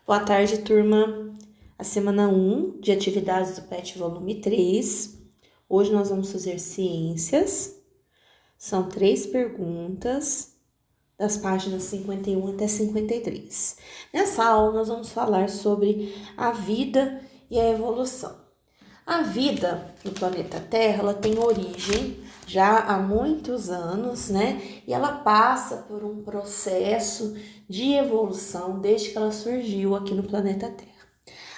Boa tarde, turma. A semana 1 de atividades do PET volume 3. Hoje nós vamos fazer ciências. São 3 perguntas, das páginas 51 até 53. Nessa aula nós vamos falar sobre a vida e a evolução. A vida no planeta Terra, ela tem origem já há muitos anos, né? E ela passa por um processo de evolução desde que ela surgiu aqui no planeta Terra.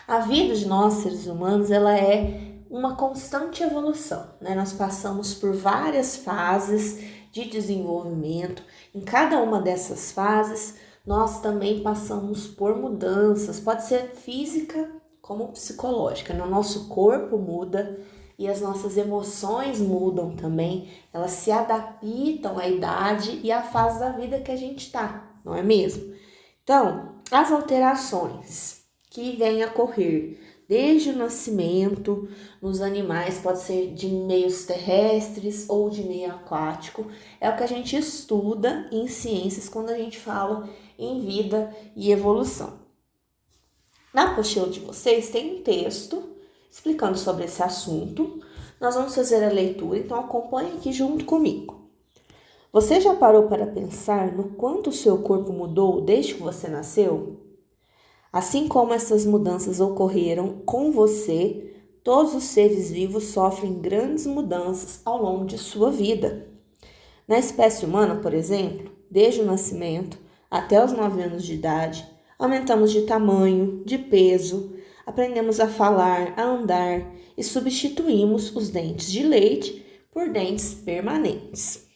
A vida de nós, seres humanos, ela é uma constante evolução, né? Nós passamos por várias fases de desenvolvimento. Em cada uma dessas fases, nós também passamos por mudanças, pode ser física como psicológica, né? O nosso corpo muda e as nossas emoções mudam também, elas se adaptam à idade e à fase da vida que a gente está, não é mesmo? Então, as alterações que vêm a ocorrer desde o nascimento nos animais, pode ser de meios terrestres ou de meio aquático, é o que a gente estuda em ciências quando a gente fala em vida e evolução. Na apostila de vocês tem um texto explicando sobre esse assunto. Nós vamos fazer a leitura, então acompanhe aqui junto comigo. Você já parou para pensar no quanto o seu corpo mudou desde que você nasceu? Assim como essas mudanças ocorreram com você, todos os seres vivos sofrem grandes mudanças ao longo de sua vida. Na espécie humana, por exemplo, desde o nascimento até os 9 anos de idade, aumentamos de tamanho, de peso, aprendemos a falar, a andar e substituímos os dentes de leite por dentes permanentes.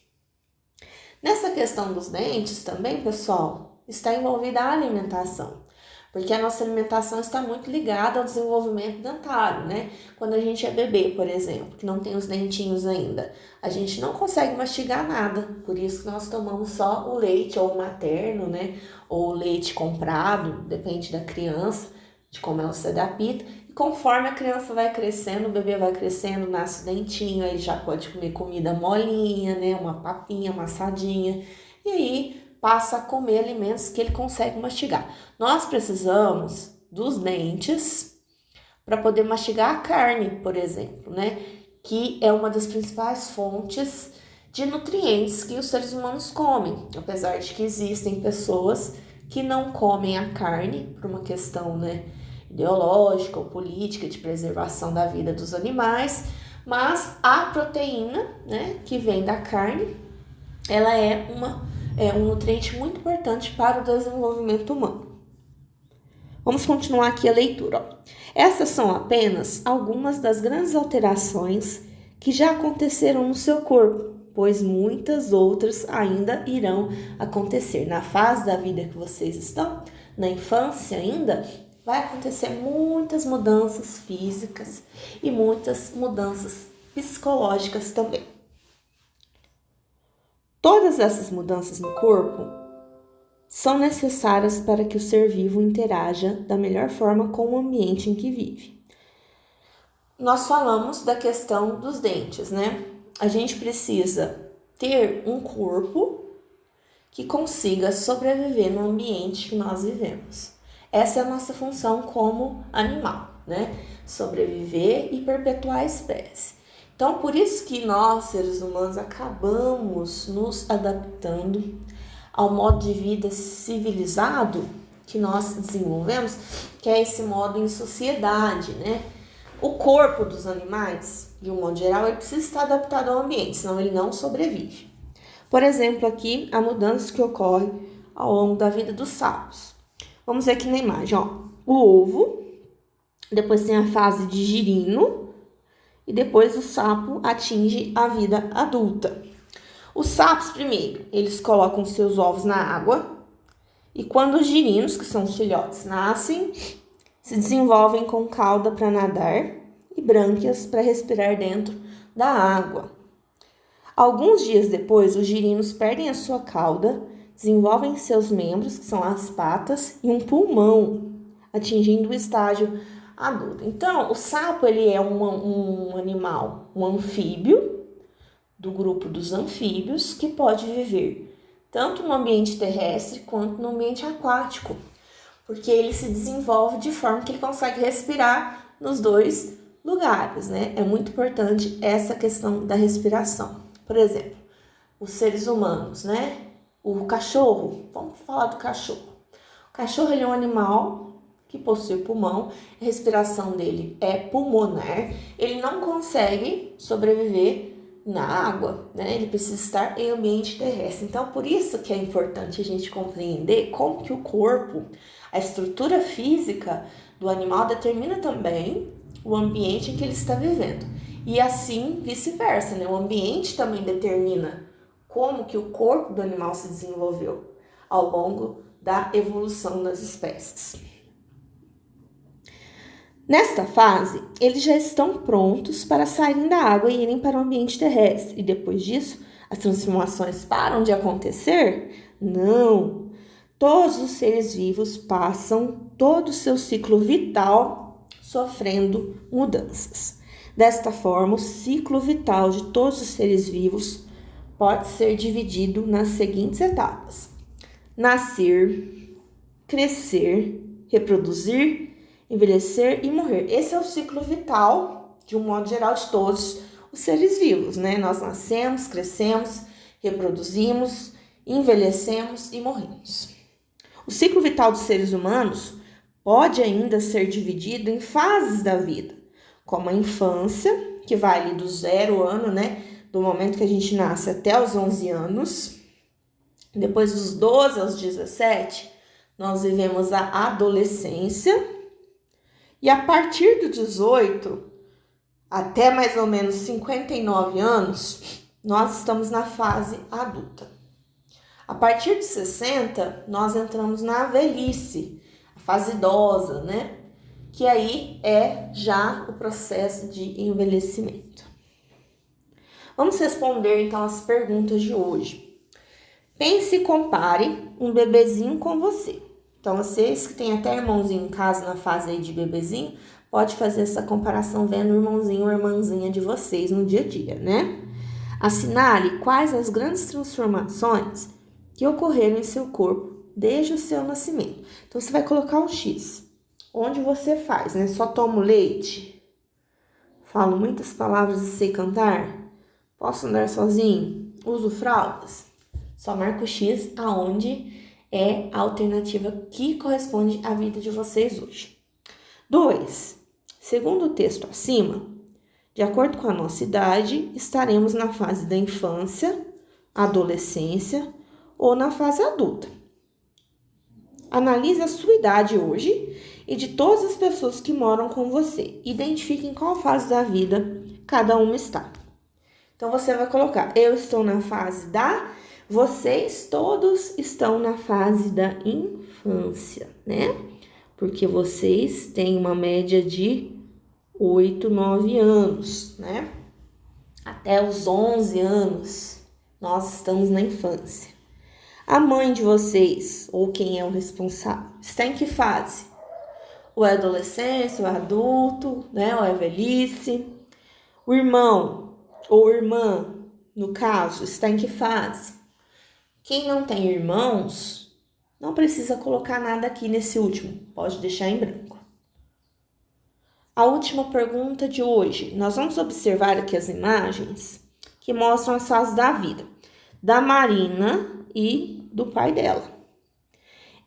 Nessa questão dos dentes também, pessoal, está envolvida a alimentação, porque a nossa alimentação está muito ligada ao desenvolvimento dentário, né? Quando a gente é bebê, por exemplo, que não tem os dentinhos ainda, a gente não consegue mastigar nada, por isso que nós tomamos só o leite ou materno, né? Ou o leite comprado, depende da criança, de como ela se adapta. E conforme a criança vai crescendo, o bebê vai crescendo, nasce o dentinho, aí já pode comer comida molinha, né? Uma papinha amassadinha, e aí passa a comer alimentos que ele consegue mastigar. Nós precisamos dos dentes para poder mastigar a carne, por exemplo, né? Que é uma das principais fontes de nutrientes que os seres humanos comem, apesar de que existem pessoas que não comem a carne por uma questão, né, ideológica ou política de preservação da vida dos animais, mas a proteína, né, que vem da carne, ela é um nutriente muito importante para o desenvolvimento humano. Vamos continuar aqui a leitura. Essas são apenas algumas das grandes alterações que já aconteceram no seu corpo, pois muitas outras ainda irão acontecer. Na fase da vida que vocês estão, na infância ainda, vai acontecer muitas mudanças físicas e muitas mudanças psicológicas também. Todas essas mudanças no corpo são necessárias para que o ser vivo interaja da melhor forma com o ambiente em que vive. Nós falamos da questão dos dentes, né? A gente precisa ter um corpo que consiga sobreviver no ambiente que nós vivemos. Essa é a nossa função como animal, né? Sobreviver e perpetuar a espécie. Então, por isso que nós, seres humanos, acabamos nos adaptando ao modo de vida civilizado que nós desenvolvemos, que é esse modo em sociedade, né? O corpo dos animais, de um modo geral, ele precisa estar adaptado ao ambiente, senão ele não sobrevive. Por exemplo, aqui, a mudança que ocorre ao longo da vida dos sapos. Vamos ver aqui na imagem, ó. O ovo, depois tem a fase de girino, e depois o sapo atinge a vida adulta. Os sapos, primeiro, eles colocam seus ovos na água e quando os girinos, que são os filhotes, nascem, se desenvolvem com cauda para nadar e brânquias para respirar dentro da água. Alguns dias depois, os girinos perdem a sua cauda, desenvolvem seus membros, que são as patas, e um pulmão, atingindo o estágio adulto. Então, o sapo ele é um animal, um anfíbio, do grupo dos anfíbios, que pode viver tanto no ambiente terrestre quanto no ambiente aquático. porque ele se desenvolve de forma que ele consegue respirar nos dois lugares, né? É muito importante essa questão da respiração. Por exemplo, os seres humanos, né? O cachorro, vamos falar do cachorro. O cachorro, ele é um animal que possui pulmão, a respiração dele é pulmonar, ele não consegue sobreviver na água, né? Ele precisa estar em ambiente terrestre. Então, por isso que é importante a gente compreender como que o corpo, a estrutura física do animal determina também o ambiente em que ele está vivendo. E assim, vice-versa, né? O ambiente também determina como que o corpo do animal se desenvolveu ao longo da evolução das espécies. Nesta fase, eles já estão prontos para saírem da água e irem para o ambiente terrestre. E depois disso, as transformações param de acontecer? Não! Todos os seres vivos passam todo o seu ciclo vital sofrendo mudanças. Desta forma, o ciclo vital de todos os seres vivos pode ser dividido nas seguintes etapas: nascer, crescer, reproduzir, envelhecer e morrer. Esse é o ciclo vital, de um modo geral, de todos os seres vivos, né? Nós nascemos, crescemos, reproduzimos, envelhecemos e morremos. O ciclo vital dos seres humanos pode ainda ser dividido em fases da vida, como a infância, que vai ali do 0 ano, né? Do momento que a gente nasce até os 11 anos. Depois dos 12 aos 17, nós vivemos a adolescência. E a partir do 18 até mais ou menos 59 anos, nós estamos na fase adulta. A partir de 60, nós entramos na velhice, a fase idosa, né? Que aí é já o processo de envelhecimento. Vamos responder então as perguntas de hoje. Pense e compare um bebezinho com você. Então, vocês que têm até irmãozinho em casa na fase aí de bebezinho, pode fazer essa comparação vendo o irmãozinho ou irmãzinha de vocês no dia a dia, né? Assinale quais as grandes transformações que ocorreram em seu corpo desde o seu nascimento. Então, você vai colocar um X. Onde você faz, né? Só tomo leite? Falo muitas palavras e sei cantar? Posso andar sozinho? Uso fraldas? Só marca o X aonde é a alternativa que corresponde à vida de vocês hoje. 2. Segundo o texto acima, de acordo com a nossa idade, estaremos na fase da infância, adolescência ou na fase adulta. Analise a sua idade hoje e de todas as pessoas que moram com você. Identifique em qual fase da vida cada uma está. Então, você vai colocar, eu estou na fase da... Vocês todos estão na fase da infância, né? Porque vocês têm uma média de 8, 9 anos, né? Até os 11 anos, nós estamos na infância. A mãe de vocês, ou quem é o responsável, está em que fase? Ou é adolescência, ou é adulto, né? Ou é velhice? O irmão ou irmã, no caso, está em que fase? Quem não tem irmãos, não precisa colocar nada aqui nesse último, pode deixar em branco. A última pergunta de hoje, nós vamos observar aqui as imagens que mostram as fases da vida da Marina e do pai dela.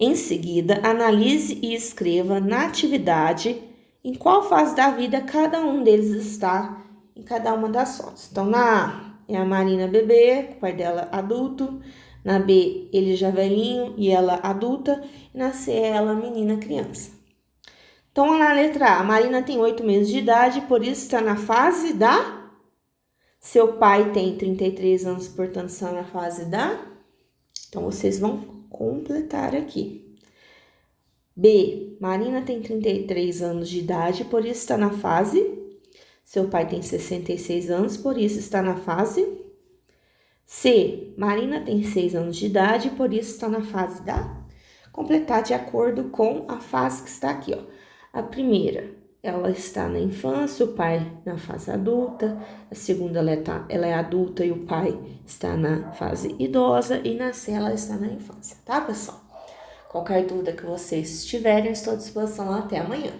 Em seguida, analise e escreva na atividade em qual fase da vida cada um deles está em cada uma das fotos. Então, na A é a Marina bebê, o pai dela adulto. Na B, ele já velhinho e ela adulta. E na C, ela menina criança. Então, na letra A, a Marina tem 8 meses de idade, por isso está na fase da... Seu pai tem 33 anos, portanto, está na fase da... Então, vocês vão completar aqui. B, Marina tem 33 anos de idade, por isso está na fase... Seu pai tem 66 anos, por isso está na fase... C, Marina tem 6 anos de idade, por isso está na fase da... Completar de acordo com a fase que está aqui, ó. A primeira, ela está na infância, o pai na fase adulta. A segunda, ela é adulta e o pai está na fase idosa. E na C, ela está na infância, tá, pessoal? Qualquer dúvida que vocês tiverem, eu estou à disposição até amanhã.